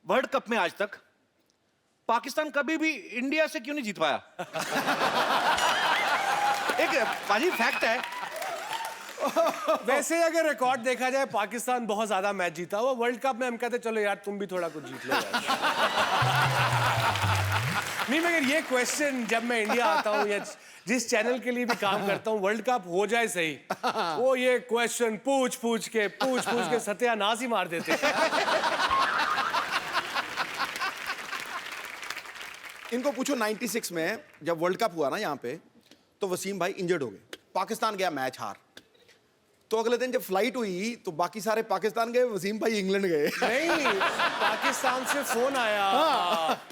World cup में आज तक पाकिस्तान कभी भी इंडिया से क्यों नहीं जीत पाया? एक पाजी फैक्ट है। वैसे अगर रिकॉर्ड देखा जाए पाकिस्तान बहुत ज्यादा मैच जीता हुआ। वर्ल्ड कप में हम कहते चलो यार तुम भी थोड़ा कुछ जीत लो यार। नहीं मगर ये क्वेश्चन जब मैं इंडिया आता हूँ या जिस चैनल के लिए भी काम करता हूँ, वर्ल्ड कप हो जाए सही, वो ये क्वेश्चन पूछ पूछ के सत्यानाश ही मार देते। इनको पूछो 96 में जब वर्ल्ड कप हुआ ना यहाँ पे, तो वसीम भाई इंजर्ड हो गए, पाकिस्तान गया मैच हार। तो अगले दिन जब फ्लाइट हुई तो बाकी सारे पाकिस्तान गए, वसीम भाई इंग्लैंड गए। नहीं, पाकिस्तान से फोन आया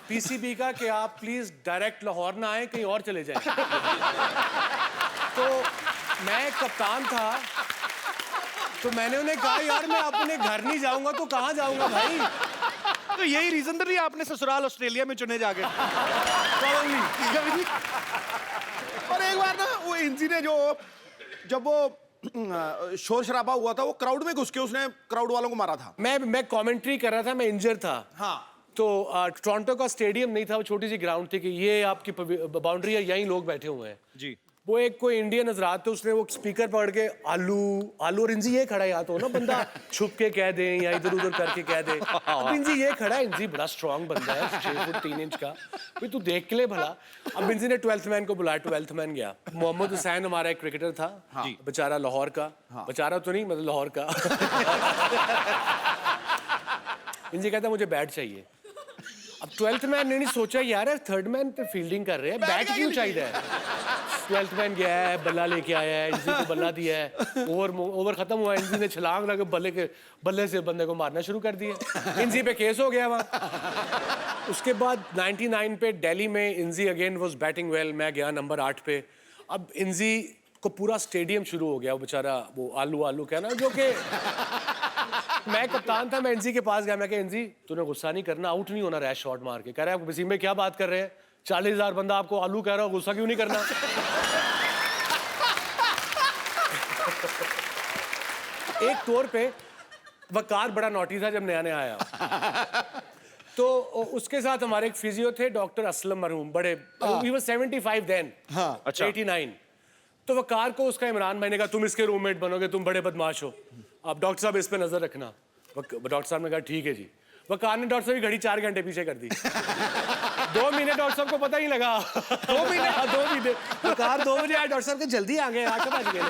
पीसीबी का कि आप प्लीज डायरेक्ट लाहौर ना आए, कहीं और चले जाएं। तो मैं कप्तान था, तो मैंने उन्हें कहा यार मैं अपने घर नहीं जाऊंगा तो कहाँ जाऊंगा भाई। तो यही रीजन तो नहीं आपने ससुराल ऑस्ट्रेलिया में चुने जाके? और एक बार ना वो इंजी ने जब वो शोर शराबा हुआ था, वो क्राउड में घुस के उसने क्राउड वालों को मारा था। मैं कमेंट्री कर रहा था, मैं इंजर था। हाँ। तो टोरंटो का स्टेडियम नहीं था, वो छोटी सी ग्राउंड थी कि ये आपकी बाउंड्री है, यहीं लोग बैठे हुए हैं जी। वो एक कोई इंडियन हजरात थे, उसने वो स्पीकर पकड़ के आलू आलू, और इंजी ये खड़ा है, या तो ना बंदा छुप के कह दे या इधर उधर करके कह दे। अब इंजी ये खड़ा है, इंजी बड़ा स्ट्रांग बंदा है, 6 फुट 3 इंच का, भाई तू देख के ले भला। अब इंजी ने 12th मैन को बुलाया, 12th मैन गया। मोहम्मद हुसैन हमारा एक क्रिकेटर था, बेचारा लाहौर का, बेचारा तो नहीं मतलब लाहौर का। इंजी कहता मुझे बैट चाहिए। अब 12th मैन ने नहीं सोचा यार 3rd मैन पे फील्डिंग कर रहे हैं, बैट क्यों चाहिए। 12th मैन गया है, बल्ला लेके आया है, इंजी को बल्ला दिया है, ओवर खत्म हुआ, इंजी ने छलांग लगा के बल्ले से बंदे को मारना शुरू कर दिया। इंजी पे केस हो गया वहाँ। उसके बाद 99 पे दिल्ली में इंजी अगेन वाज बैटिंग वेल, मैं गया नंबर 8 पे। अब इंजी को पूरा स्टेडियम शुरू हो गया, वो बेचारा वो आलू आलू कहना, जो कि मैं कप्तान था। मैं इंजी के पास गया, मैं कहा इंजी तूने गुस्सा नहीं करना, आउट नहीं होना रैश शॉट मार के। कह रहा है वसीम भाई क्या बात कर रहे हैं, 40,000 बंदा आपको आलू कह रहा हो, गुस्सा क्यों नहीं करना। एक टूर पे वकार बड़ा नोटी था जब नया नया आया, तो उसके साथ हमारे एक फिजियो थे डॉक्टर असलम मरहूम, बड़े ही वाज 75 देन, अच्छा 89। तो वकार को उसका इमरान भाई ने कहा तुम इसके रूममेट बनोगे, तुम बड़े बदमाश हो, अब डॉक्टर साहब इस पे नजर रखना। डॉक्टर साहब ने कहा ठीक है जी। वकार ने डॉक्टर साहब की घड़ी 4 घंटे पीछे कर दी। 2 महीने डॉक्टर साहब को पता ही लगा। 2 महीने वकार 2 बजे आए, डॉक्टर साहब के जल्दी आ गए, 8 बज गए।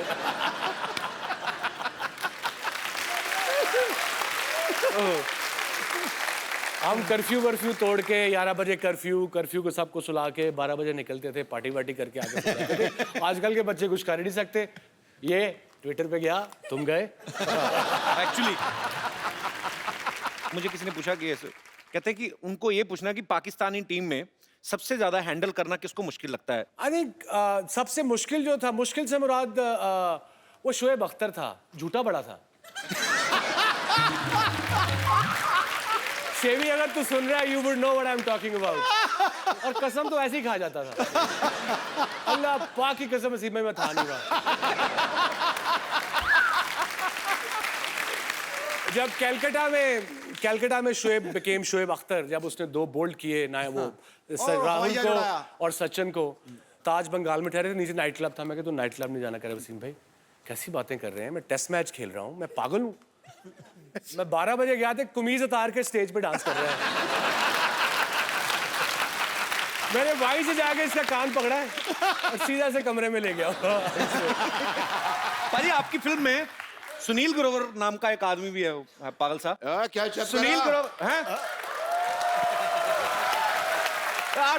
हम कर्फ्यू तोड़ के 11 बजे कर्फ्यू को सबको सुला के 12 बजे निकलते थे, पार्टी वार्टी करके आगे सुलाते थे। आजकल के बच्चे कुछ कर ही नहीं सकते। ये ट्विटर पे गया, तुम गए। एक्चुअली मुझे किसी ने पूछा कि कहते हैं कि उनको ये पूछना कि पाकिस्तानी टीम में सबसे ज्यादा हैंडल करना किसको मुश्किल लगता है? आई थिंक सबसे मुश्किल जो था, मुश्किल से मुराद वो शोएब अख्तर था, झूठा बड़ा था। शेवी अगर तू सुन रहा है, you would know what I am talking about. और कसम तो ऐसे ही खा जाता था, अल्लाह पाक की कसम, नसीब में मैं था नहीं जब कैलकाटा में शोएब बिकेम शोएब अख्तर, जब उसने 2 बोल्ड किए ना, वो राहुल को और सचिन को। ताज बंगाल में ठहरे थे, नीचे नाइट क्लब था। मैं कहता तू नाइट क्लब नहीं जाना। करे वसीम भाई कैसी बातें कर रहे हैं, मैं टेस्ट मैच खेल रहा हूँ, मैं पागल हूँ। मैं 12 बजे गया था, कमीज उतार के स्टेज पे डांस कर रहा है। मैंने भाई से जाके इसका कान पकड़ा है और सीधा से कमरे में ले गया। पाजी आपकी फिल्म में सुनील ग्रोवर नाम का एक आदमी भी है, पागल साहब। क्या सुनील ग्रोवर हैं?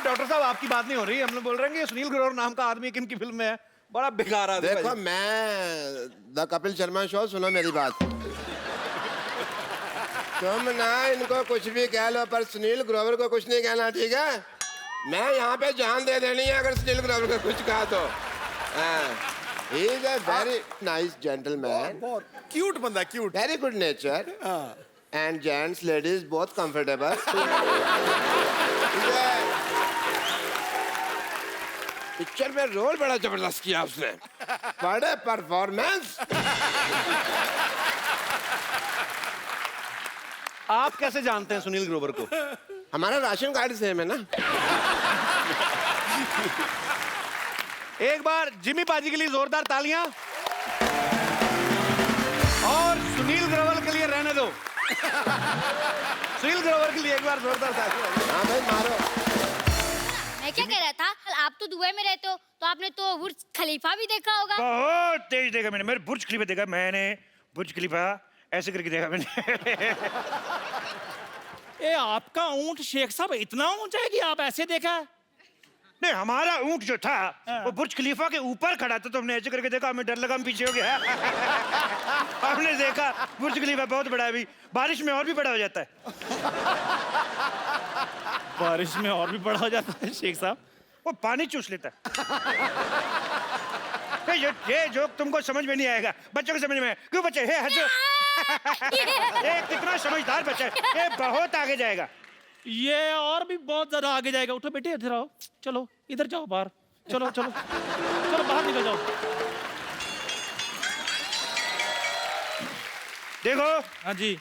डॉक्टर साहब आपकी बात नहीं हो रही, हम लोग बोल रहे हैं कि सुनील ग्रोवर नाम का आदमी किन की फिल्म में है, बड़ा बेकार आदमी। देखो मैं द कपिल शर्मा शो, सुनो मेरी बात। तुम ना इनको कुछ भी कह लो, पर सुनील ग्रोवर को कुछ नहीं कहना, ठीक है? मैं यहाँ पे जान दे देनी है अगर सुनील ग्रोवर को कुछ कहा तो। He is a very nice gentleman. बहुत क्यूट बंदा, cute, very good nature. And gents, ladies, both comfortable. Picture में रोल बड़ा जबरदस्त किया उसने, बड़े परफॉर्मेंस। आप कैसे जानते हैं सुनील ग्रोवर को? हमारा राशन कार्ड सेम है ना। एक बार जिमी पाजी के लिए जोरदार तालियां और सुनील ग्रोवर के लिए रहने दो। सुनील ग्रोवर के लिए एक बार जोरदार तालियां। हाँ भाई मारो। मैं क्या कह रहा था, आप तो दुबई में रहते हो तो आपने तो बुर्ज खलीफा भी देखा होगा। बहुत तेज देखा मैंने। मेरे बुर्ज खलीफा देखा मैंने। बुर्ज खलीफा ऐसे करके देखा मैंने। ए आपका ऊंट शेख साहब इतना ऊंचा है कि आप ऐसे देखा? नहीं, हमारा ऊंट जो था वो बुर्ज खलीफा के ऊपर खड़ा था, तो हमने ऐसे करके देखा। हमें डर लगा, हम पीछे हो गया। हमने देखा बुर्ज खलीफा बहुत बड़ा है, अभी बारिश में और भी बड़ा हो जाता है। बारिश में और भी बड़ा हो जाता है शेख साहब। वो पानी चूस लेता है। ये जोक तुमको समझ में नहीं आएगा, बच्चों को समझ में आएगा। क्यों बच्चे हे हंसो? ये कितना समझदार बच्चा है, ये बहुत आगे जाएगा। ये और भी बहुत ज्यादा आगे जाएगा। उठो बेटे, इधर आओ। चलो इधर जाओ, बाहर चलो चलो चलो, बाहर निकल जाओ। देखो हाँ जी।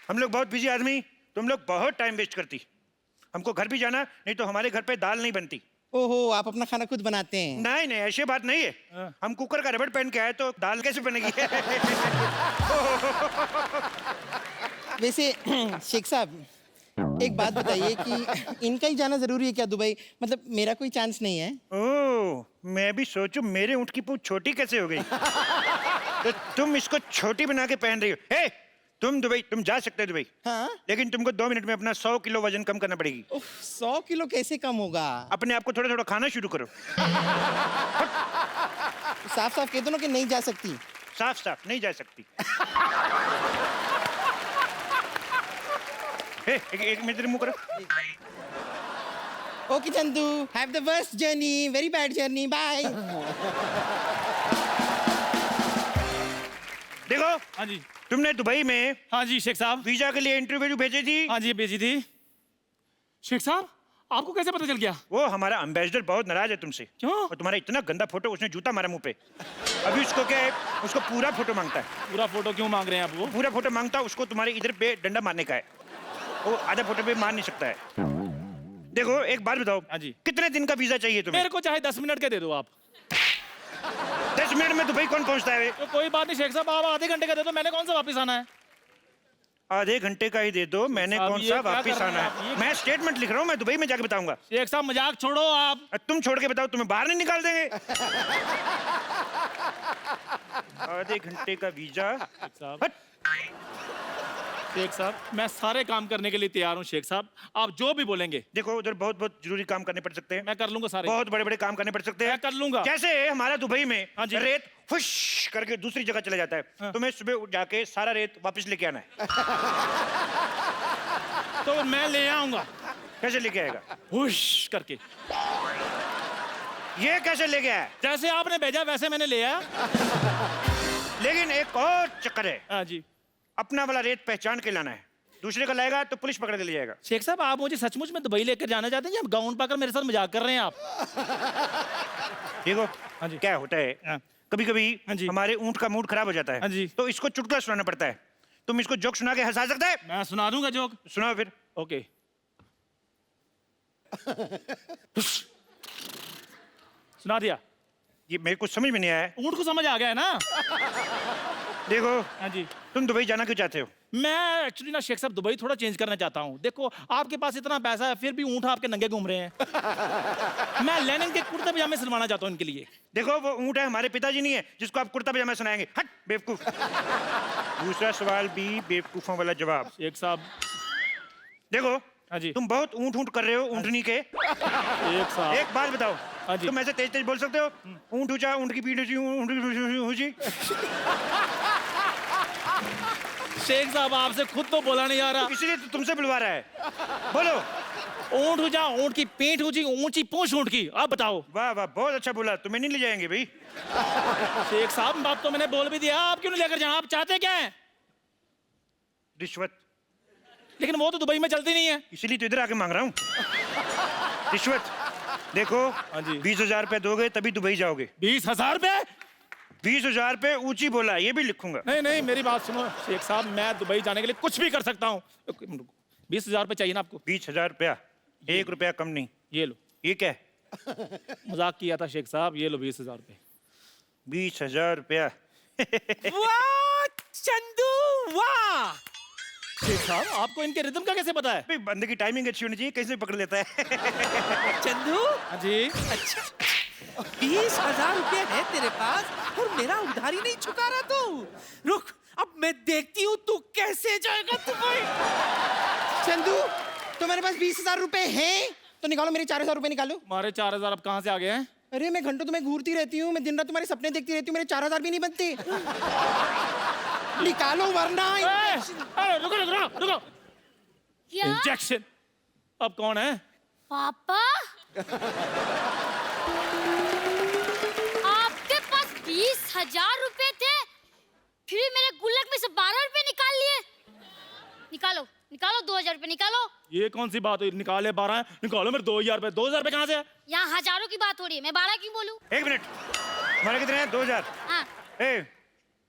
हम लोग बहुत बिजी आदमी, तुम लोग बहुत टाइम वेस्ट करती। हमको घर भी जाना, नहीं तो हमारे घर पे दाल नहीं बनती। ओहो, आप अपना खाना खुद बनाते हैं? नहीं नहीं, ऐसी बात नहीं है। हम कुकर का रबड़ पहन के आए तो दाल कैसे बनेगी? वैसे शेख साहब, एक बात बताइए कि इनका ही जाना जरूरी है क्या दुबई? मतलब मेरा कोई चांस नहीं है? ओह, मैं भी सोचूं मेरे ऊँट की पूंछ छोटी कैसे हो गई। तो तुम इसको छोटी बना के पहन रही हो। हे, तुम दुबई, तुम जा सकते हो दुबई, हाँ? लेकिन तुमको 2 मिनट में अपना 100 किलो वजन कम करना पड़ेगी। 100 किलो कैसे कम होगा? अपने आप को थोड़ा थोड़ा खाना शुरू करो। साफ साफ कह दो ना कि नहीं जा सकती। साफ साफ नहीं जा सकती। एक मिनट मुंह करो। Okay Chandu, have the worst journey, very bad journey, bye. देखो हाँ जी। तुमने दुबई में हाँ जी शेख साहब। वीजा के लिए इंटरव्यू भेजी थी। हाँ जी भेजी थी। शेख साहब आपको कैसे पता चल गया? वो हमारा एम्बेसडर बहुत नाराज है तुमसे। क्यों? और तुम्हारा इतना गंदा फोटो, उसने जूता मारा मुंह पे। अभी उसको क्या है, उसको पूरा फोटो मांगता है। पूरा फोटो क्यों मांग रहे हैं आप? वो पूरा फोटो मांगता है, उसको तुम्हारे इधर पे डंडा मारने का है। वो आधा फोटो पे मार नहीं सकता है। देखो एक बात बताओ। हाँ जी। कितने दिन का वीजा चाहिए तुम्हें? मेरे को चाहे 10 मिनट के दे दो आप। 10 मिनट में दुबई कौन पहुंचता है? तो कोई बात नहीं शेख साहब, आप आधे घंटे का दे दो, मैंने कौन सा वापस आना है? आधे घंटे का ही दे दो, मैंने साहब, कौन ये सा क्या वापिस कर रहे आना हैं आप? है। ये- मैं स्टेटमेंट लिख रहा हूँ, मैं दुबई में जाके बताऊंगा। शेख साहब मजाक छोड़ो आप। तुम छोड़ के बताओ, तुम्हें बाहर नहीं निकाल देंगे। आधे घंटे का वीजा। साहब हट। शेख साहब मैं सारे काम करने के लिए तैयार हूँ शेख साहब, आप जो भी बोलेंगे। देखो उधर बहुत बहुत जरूरी काम करने पड़ सकते हैं। मैं कर लूंगा सारे। बहुत बड़े बड़े काम करने पड़ सकते हैं। मैं कर लूंगा। कैसे हमारा दुबई में हाँ जी। रेत फुश करके दूसरी जगह चला जाता है, तुम्हें सुबह उठ जाके सारा रेत वापस लेके आना है। तो मैं ले आऊंगा कैसे लेके आएगा? हुश करके। ये कैसे लेके आया? जैसे आपने भेजा वैसे मैंने ले आया। लेकिन एक और चक्कर है, हाँ जी। अपना वाला रेत पहचान के लाना है। दूसरे का लाएगा तो पुलिस पकड़ के ले जाएगा। शेख साहब आप मुझे सचमुच में दुबई लेकर जाना चाहते हैं या गाउन पाकर मेरे साथ मजाक कर रहे हैं आप? देखो हाँ जी। क्या होता है, हाँ। कभी कभी हाँ जी। हमारे ऊंट का मूड खराब हो जाता है। हाँ जी। तो इसको चुटकुला सुनाना पड़ता है। तुम इसको जोक सुना के हंसा सकता है? मैं सुना दूंगा जोक। सुनाओ फिर। ओके। सुना दिया। ये मेरे को समझ में नहीं आया। ऊंट को समझ आ गया है ना? देखो हाँ जी। तुम दुबई जाना क्यों चाहते हो? मैं एक्चुअली ना शेख साहब दुबई थोड़ा चेंज करना चाहता हूँ। देखो आपके पास इतना पैसा है फिर भी ऊंट आपके नंगे घूम रहे हैं। मैं लेनिन के कुर्ते पजामे सिलवाना चाहता हूँ इनके लिए। देखो वो ऊंट है, हमारे पिताजी नहीं है जिसको आप कुर्ता पजामा सुनाएंगे। हट बेवकूफ। दूसरा सवाल भी बेवकूफों वाला जवाब। शेख साहब। देखो हाँ जी। तुम बहुत ऊंट ऊंट कर रहे हो, ऊंटनी के। शेख साहब। एक बात बताओ, हाँ जी। तुम ऐसे तेज तेज बोल सकते हो? ऊंट ऊंचा, ऊंट की पीठ ऊंची, ऊंट की ऊंची। शेख साहब आपसे खुद तो बोला नहीं आ रहा। इसलिए तो तुमसे बुलवा रहा है। बोलो। ऊंट ऊंचा, ऊंट की पीठ ऊंची, ऊंची पूंछ ऊंट की। आप बताओ। वाह वाह, बहुत अच्छा बोला। तुम्हें नहीं ले जाएंगे भाई। शेख साहब बात तो मैंने बोल भी दिया, आप क्यों नहीं लेकर जाए? आप चाहते क्या है? रिश्वत। लेकिन वो तो दुबई में चलती नहीं है। इसीलिए तो इधर आके मांग रहा हूँ रिश्वत। देखो हाँ जी। 20,000 रुपए दोगे तभी दुबई जाओगे। 20,000 रुपए? 20,000 पे ऊंची बोला, ये भी लिखूंगा। नहीं नहीं, मेरी बात सुनो शेख साहब, मैं दुबई जाने के लिए कुछ भी कर सकता हूँ। 20,000 रुपये चाहिए ना आपको? 20,000 रुपया, 1 रुपया कम नहीं। ये लो। ये क्या है? मजाक किया था शेख साहब, ये लो 20,000 रुपये। 20,000 रुपया। वाह चंदू वाह! शेख साहब आपको इनके रिदम का कैसे पता है? भाई बंदे की टाइमिंग अच्छी होनी चाहिए, कैसे पकड़ लेता है। चंदू, हाँ जी। अच्छा 20,000 रुपए है तेरे पास और मेरा उधारी नहीं चुका रहा तू। रुक, अब मैं देखती हूँ तू कैसे जाएगा दुबई। चंदू, तुम्हारे पास 20,000 रुपए हैं तो निकालो, मेरे 4,000 रुपए निकालो। हमारे 4,000 अब कहाँ से आ गए हैं? अरे मैं घंटों तुम्हें घूरती रहती हूँ, मैं दिन रात तुम्हारे सपने देखती रहती हूँ, मेरे 4,000 भी नहीं बनते। निकालो वरना अरे रुको रुको रुको। क्या इंजेक्शन। अब कौन है? पापा? आपके पास 20,000 रुपए थे, फिर मेरे गुल्लक में से 12 रुपए निकाल लिए। निकालो निकालो, 2,000 रुपए निकालो। ये कौन सी बात हुई? निकाले 12 निकालो मेरे 2,000 रुपए। 2,000 रुपए कहाँ से है? यहाँ हजारों की बात हो रही है, मैं 12 क्यों बोलूं? 1 मिनट, तुम्हारे कितने हैं? 2,000। हाँ ए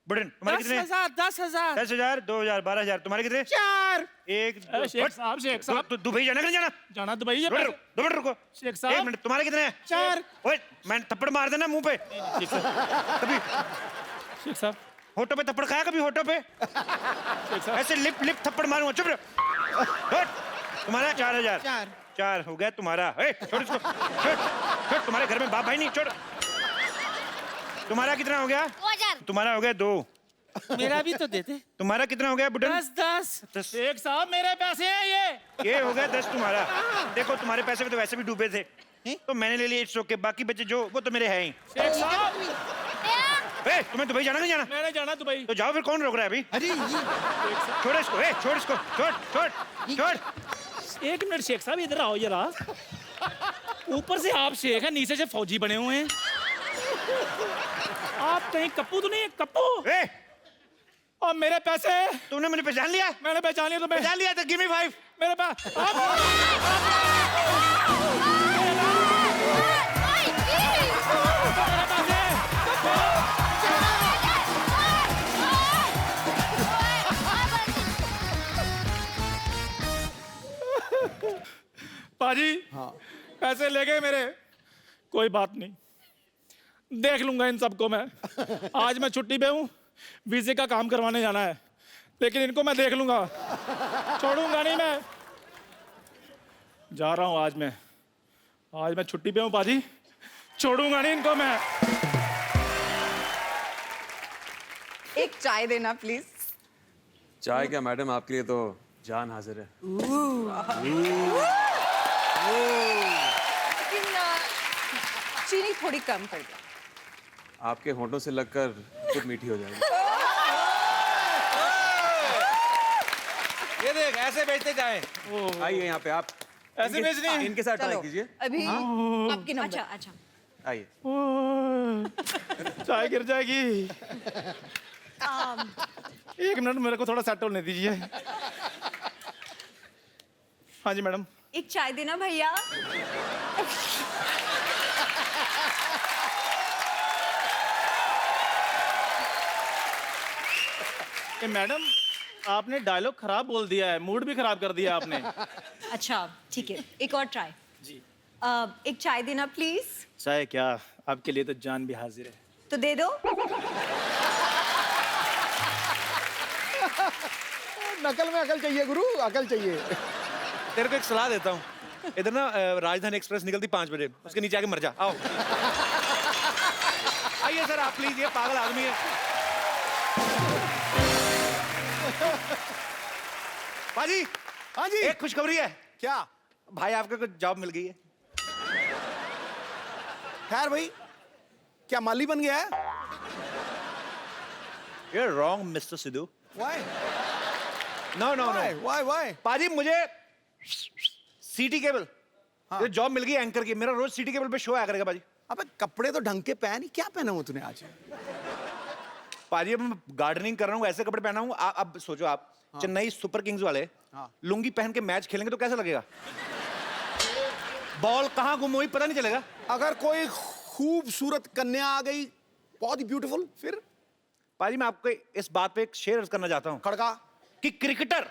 बुढ़न, तुम्हारे कितने हैं? 10,000 10,000 10,000, 2,000, 12,000। तुम्हारे कितने? 4। एक शेख साहब, शेख साहब दुबई जाना कि नहीं जाना? जाना दुबई। ये 2 मिनट रुको। शेख 1 साहब। मिनट, तुम्हारे कितने हैं? 4। ओए मैं थप्पड़ मार देना मुंह पे शेख साहब, कभी। शेख साहब, होठों पे थप्पड़ खाया कभी? होठों पे शेख साहब। ऐसे लिप लिप थप्पड़ मारूंगा। चुप रहो। हट। तुम्हारा 4,000। 4 हो गया तुम्हारा। ए, छोड़ इसको, छोड़। तुम्हारे घर में बाप भाई नहीं, छोड़। तुम्हारा कितना हो गया? 2,000। तुम्हारा हो गया 2। मेरा भी तो देते। तुम्हारा कितना हो गया बुढ़न? 10 शेख साहब मेरे पैसे हैं ये। ये हो गया 10 तुम्हारा। देखो तुम्हारे पैसे में तो वैसे भी डूबे थे, तो मैंने ले लिए इट्स ओके। बाकी बचे जो वो तो मेरे हैं ही। शेख साहब ए, तुम्हें दुबई जाना नहीं जाना? मैंने जाना दुबई। तो जाओ फिर, कौन रोक रहा है अभी? अरे छोड़ इसको, ए, छोड़ इसको, छोड़ छोड़ छोड़। 1 मिनट शेख साहब, इधर आओ जरा। ऊपर से आप शेख हैं, नीचे से फौजी बने हुए हैं। आप कहीं कप्पू तो नहीं है? कप्पू। ए, और मेरे पैसे? तुमने मुझे पहचान लिया? मैंने पहचान लिया तुम्हें। पहचान लिया तो गिव मी 5। मेरे पास पाजी। हाँ। पैसे ले गए मेरे। कोई बात नहीं, देख लूंगा इन सबको मैं। आज मैं छुट्टी पे हूँ, वीजे का काम करवाने जाना है, लेकिन इनको मैं देख लूंगा, छोड़ूंगा नहीं मैं। जा रहा हूँ आज मैं छुट्टी पे हूँ पाजी, छोड़ूंगा नहीं इनको मैं। एक चाय देना प्लीज। चाय क्या मैडम, आपके लिए तो जान हाजिर है। लेकिन चीनी थोड़ी कम कर दो। आपके होंठों से लगकर खुद मीठी हो जाएगी। ये देख, ऐसे बेचते जाएं। आइए यहाँ पे आप ऐसे बेचनी है? इनके साथ ट्राई चलो कीजिए। अभी आपकी नंबर। अच्छा आइए। चाय गिर जाएगी। 1 मिनट मेरे को थोड़ा सेट होने दीजिए। हाँ जी मैडम। एक चाय देना भैया। ए मैडम, आपने डायलॉग खराब बोल दिया है, मूड भी खराब कर दिया आपने। अच्छा ठीक है, एक और ट्राई जी। एक चाय देना प्लीज। चाय क्या, आपके लिए तो जान भी हाजिर है। तो दे दो। नकल में अकल चाहिए गुरु, अकल चाहिए। तेरे को एक सलाह देता हूँ, इधर ना राजधानी एक्सप्रेस निकलती 5 बजे, उसके नीचे आके मर जा। आओ आइए सर आप प्लीज, ये पागल आदमी है। पाजी, हाँ जी। एक खुशखबरी है। क्या? भाई आपका कुछ जॉब मिल गई है। खैर भाई, क्या माली बन गया है? You're wrong, Mr. Sidhu. Why? No, no, Why? no. Why? Why? पाजी मुझे सिटी केबल ये जॉब मिल गई एंकर की। मेरा रोज सिटी केबल पे शो आया करेगा पाजी। अबे कपड़े तो ढंग के पहन ही, क्या पहना हुआ तूने आज? पाजी अब मैं गार्डनिंग कर रहा हूँ, ऐसे कपड़े पहना हूँ। अब सोचो आप, चेन्नई सुपर किंग्स वाले लुंगी पहन के मैच खेलेंगे तो कैसा लगेगा? बॉल कहाँ गुम हुई पता नहीं चलेगा। अगर कोई खूबसूरत कन्या आ गई बहुत ही ब्यूटीफुल। फिर पाजी मैं आपको इस बात पे एक शेयर अर्ज करना चाहता हूँ खड़का कि क्रिकेटर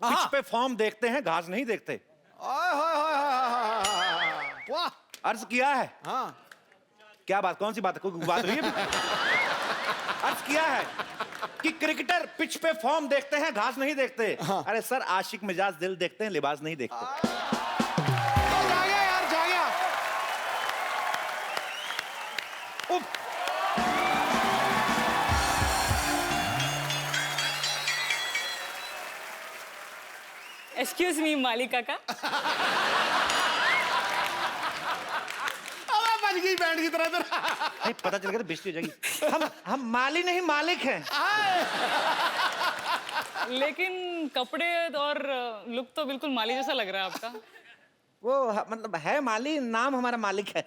पिच पे फॉर्म देखते हैं, घास नहीं देखते। आय हाय हाय हाय हाय, वाह। अर्ज किया है। हाँ क्या बात, कौन सी बात है, कोई बात हुई है? अर्ज किया है कि क्रिकेटर पिच पे फॉर्म देखते हैं, घास नहीं देखते। अरे सर, आशिक मिजाज दिल देखते हैं, लिबास नहीं देखते। जा गया यार, जा गया। उफ। एक्सक्यूज मी मालिक काका। अबे बच गई बैंड की तरह इधर। नहीं, पता चल गया तो बेइज्जती हो जाएगी। हम माली नहीं मालिक हैं। लेकिन कपड़े और लुक तो बिल्कुल माली जैसा लग रहा है आपका। वो मतलब है माली, नाम हमारा मालिक है।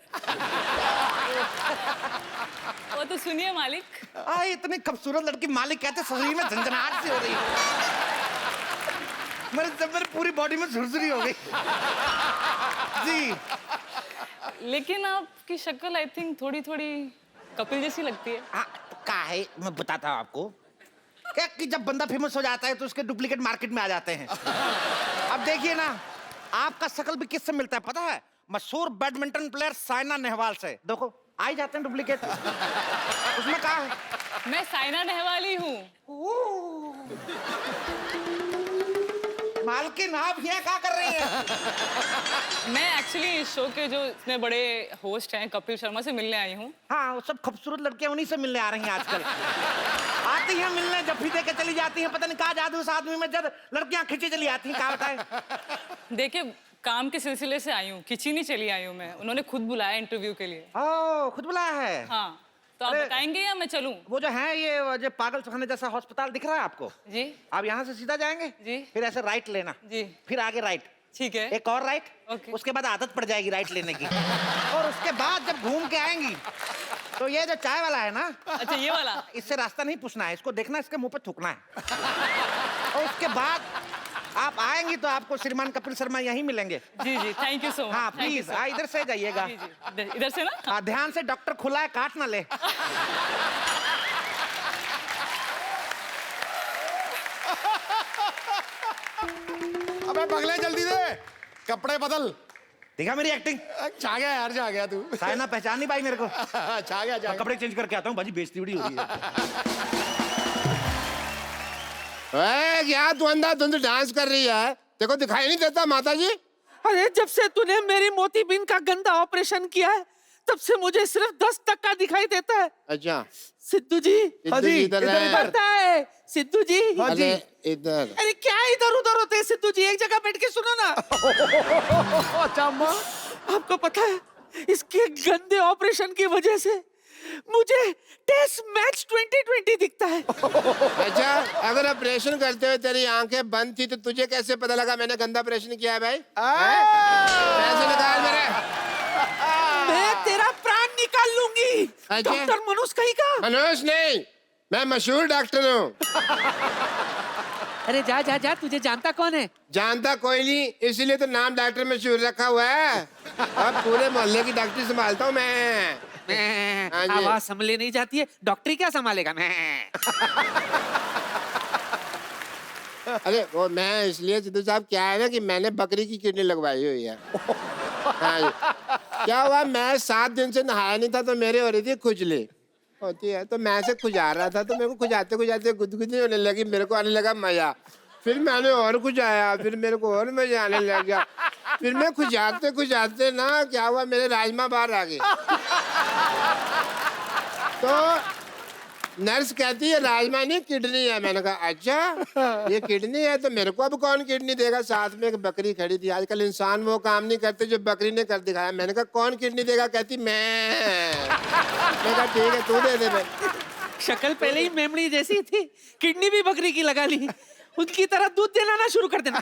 वो तो सुनिए मालिक। इतनी खूबसूरत लड़की मालिक कहते, शरीर में झंझनाहट सी हो रही है। मेरे पूरी बॉडी में झुरझुरी हो गई। जी। लेकिन आपकी शक्ल आई थिंक थोड़ी थोड़ी कपिल जैसी लगती है। का है, मैं बताता हूँ आपको क्या कि जब बंदा फेमस हो जाता है तो उसके डुप्लीकेट मार्केट में आ जाते हैं। अब देखिए ना, आपका शक्ल भी किससे मिलता है पता है? मशहूर बैडमिंटन प्लेयर साइना नेहवाल से। देखो आ ही जाते हैं डुप्लीकेट। उसमें कहा है? मैं साइना नेहवाल ही हूँ। मालकिन आप यहाँ क्या कर रही हैं? मैं एक्चुअली इस शो के जो इतने बड़े होस्ट हैं कपिल शर्मा से मिलने आई हूँ। हाँ, वो सब खूबसूरत लड़कियां उन्हीं से मिलने आ रही हैं आजकल। आती हैं मिलने, जफ्फी दे के चली जाती हैं, पता नहीं कहाँ जादू उस आदमी में, जब लड़कियां खिंची चली आती हैं। क्या बताएं? देखिए, काम के सिलसिले से आई हूँ, खिंची नहीं चली आई हूँ मैं। उन्होंने खुद बुलाया इंटरव्यू के लिए। ओह, खुद बुलाया है? हाँ, तो आप बताएंगे या मैं चलूं? वो जो है ये जो पागल खाने जैसा अस्पताल दिख रहा है आपको? जी। आप यहाँ से सीधा जाएंगे जी। फिर ऐसे राइट लेना जी। फिर आगे राइट, ठीक है। एक और राइट। ओके। उसके बाद आदत पड़ जाएगी राइट लेने की। और उसके बाद जब घूम के आएंगी तो ये जो चाय वाला है ना, अच्छा ये वाला, इससे रास्ता नहीं पूछना है, इसको देखना, इसके मुंह पे थूकना है। और उसके बाद आप आएंगी तो आपको श्रीमान कपिल शर्मा यहीं मिलेंगे। जी जी, थैंक यू सो मच। हाँ प्लीज, इधर से जाइएगा। जी जी, इधर से ना। ध्यान से, डॉक्टर खुला है, काट ना ले। अबे पगले जल्दी दे, कपड़े बदल। देखा मेरी एक्टिंग? छा गया यार, छा गया तू। साइना पहचान नहीं पाई मेरे को। छा गया। कपड़े चेंज करके आता हूँ, बाजी बेइज्जती बड़ी हो रही है। क्या तू अंधाधुंध डांस कर रही है? देखो दिखाई नहीं देता माता जी? अरे जब से तूने मेरी मोतीबीन का गंदा ऑपरेशन किया है तब से मुझे सिर्फ 10% दिखाई देता है। अच्छा सिद्धू जी। हाँ जी, इधर करता है सिद्धू जी। हाँ जी, इधर। अरे क्या इधर उधर होते हैं सिद्धू जी, एक जगह बैठ के सुनो ना। आपको पता है इसके गंदे ऑपरेशन की वजह से मुझे टेस्ट मैच 2020 दिखता है। अच्छा, अगर ऑपरेशन करते हुए तेरी आंखें बंद थी तो तुझे कैसे पता लगा मैंने गंदा ऑपरेशन किया है भाई? पैसे निकाल मेरे। मैं तेरा प्राण निकाल लूंगी। डॉक्टर मनोज कहीं का? मनोज नहीं, मैं मशहूर डॉक्टर हूँ। अरे जा जा जा, तुझे जानता कौन है? जानता कोई नहीं, इसीलिए तो नाम डॉक्टर मशहूर रखा हुआ है। अब पूरे मोहल्ले की डॉक्टरी संभालता हूँ मैं। हाँ जी। आवाज संभले नहीं जाती है, डॉक्टरी क्या संभालेगा? मैं अरे वो मैं इसलिए सिद्धू साहब, क्या है ना कि मैंने बकरी की किडनी लगवाई हुई है। हाँ जी। क्या हुआ, मैं 7 दिन से नहाया नहीं था तो मेरे हो रही थी खुजली होती है, तो मैं से खुजा रहा था तो मेरे को खुजाते खुजाते गुदगुदी होने लगी, मेरे को आने लगा मजा। फिर मैंने और खुजाया, फिर मेरे को और मजा आने लग गया। फिर मैं खुजाते खुजाते ना, क्या हुआ, मेरे राजमा बाहर आ गए। तो नर्स कहती है राजमा नहीं किडनी है। मैंने कहा अच्छा ये किडनी है, तो मेरे को अब कौन किडनी देगा? साथ में एक बकरी खड़ी थी। आजकल इंसान वो काम नहीं करते जो बकरी ने कर दिखाया। मैंने कहा कौन किडनी देगा? कहती मैं कहा ठीक है तू दे दे। शक्ल पहले ही मेमड़ी जैसी थी, किडनी भी बकरी की लगा ली। उनकी तरह दूध देना ना शुरू कर देना।